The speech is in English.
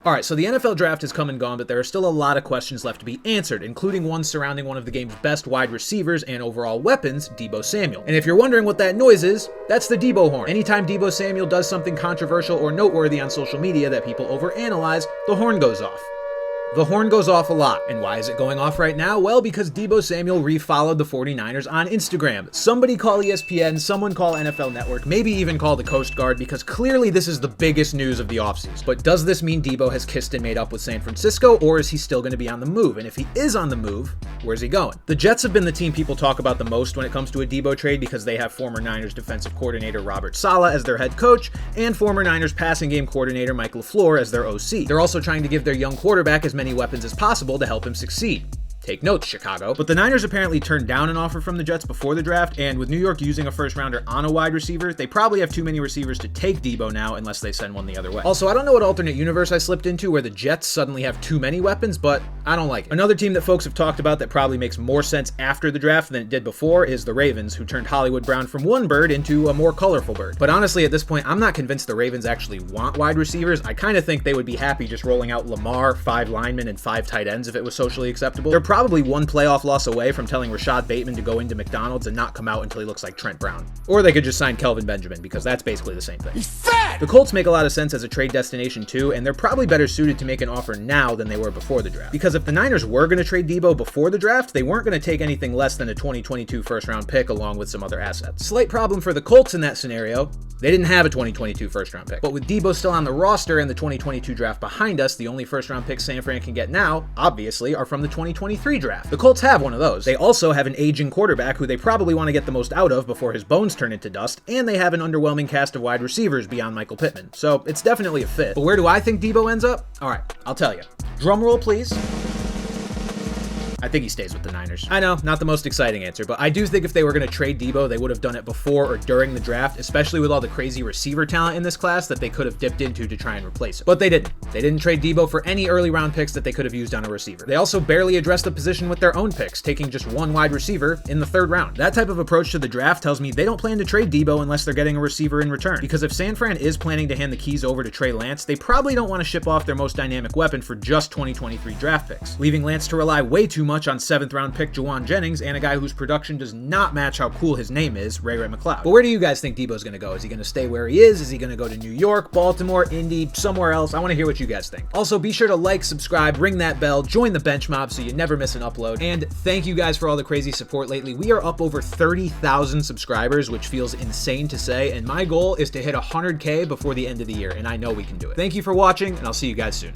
Alright, so the NFL draft has come and gone, but there are still a lot of questions left to be answered, including one surrounding one of the game's best wide receivers and overall weapons, Deebo Samuel. And if you're wondering what that noise is, that's the Deebo horn. Anytime Deebo Samuel does something controversial or noteworthy on social media that people overanalyze, the horn goes off. The horn goes off a lot. And why is it going off right now? Well, because Deebo Samuel refollowed the 49ers on Instagram. Somebody call ESPN, someone call NFL Network, maybe even call the Coast Guard, because clearly this is the biggest news of the offseason. But does this mean Deebo has kissed and made up with San Francisco, or is he still going to be on the move? And if he is on the move, where's he going? The Jets have been the team people talk about the most when it comes to a Deebo trade because they have former Niners defensive coordinator Robert Saleh as their head coach and former Niners passing game coordinator Mike LaFleur as their OC. They're also trying to give their young quarterback as many weapons as possible to help him succeed. Take notes, Chicago. But the Niners apparently turned down an offer from the Jets before the draft, and with New York using a first rounder on a wide receiver, they probably have too many receivers to take Deebo now unless they send one the other way. Also, I don't know what alternate universe I slipped into where the Jets suddenly have too many weapons, but I don't like it. Another team that folks have talked about that probably makes more sense after the draft than it did before is the Ravens, who turned Hollywood Brown from one bird into a more colorful bird. But honestly, at this point, I'm not convinced the Ravens actually want wide receivers. I kind of think they would be happy just rolling out Lamar, 5 linemen, and 5 tight ends if it was socially acceptable. They're probably one playoff loss away from telling Rashad Bateman to go into McDonald's and not come out until he looks like Trent Brown. Or they could just sign Kelvin Benjamin, because that's basically the same thing. He's fat! The Colts make a lot of sense as a trade destination too, and they're probably better suited to make an offer now than they were before the draft. Because if the Niners were going to trade Deebo before the draft, they weren't going to take anything less than a 2022 first round pick along with some other assets. Slight problem for the Colts in that scenario, they didn't have a 2022 first round pick. But with Deebo still on the roster and the 2022 draft behind us, the only first round picks San Fran can get now, obviously, are from the 2023 draft. The Colts have one of those. They also have an aging quarterback who they probably want to get the most out of before his bones turn into dust, and they have an underwhelming cast of wide receivers beyond Michael Pittman. So it's definitely a fit. But where do I think Deebo ends up? Alright, I'll tell you. Drum roll, please. I think he stays with the Niners. I know, not the most exciting answer, but I do think if they were going to trade Deebo, they would have done it before or during the draft, especially with all the crazy receiver talent in this class that they could have dipped into to try and replace it. But they didn't. They didn't trade Deebo for any early round picks that they could have used on a receiver. They also barely addressed the position with their own picks, taking just one wide receiver in the 3rd round. That type of approach to the draft tells me they don't plan to trade Deebo unless they're getting a receiver in return. Because if San Fran is planning to hand the keys over to Trey Lance, they probably don't want to ship off their most dynamic weapon for just 2023 draft picks, leaving Lance to rely way too much on 7th round pick Juwan Jennings and a guy whose production does not match how cool his name is, Ray McCloud. But where do you guys think Deebo's going to go? Is he going to stay where he is? Is he going to go to New York, Baltimore, Indy, somewhere else? I want to hear what you guys think. Also, be sure to like, subscribe, ring that bell, join the bench mob so you never miss an upload. And thank you guys for all the crazy support lately. We are up over 30,000 subscribers, which feels insane to say, and my goal is to hit 100K before the end of the year, and I know we can do it. Thank you for watching, and I'll see you guys soon.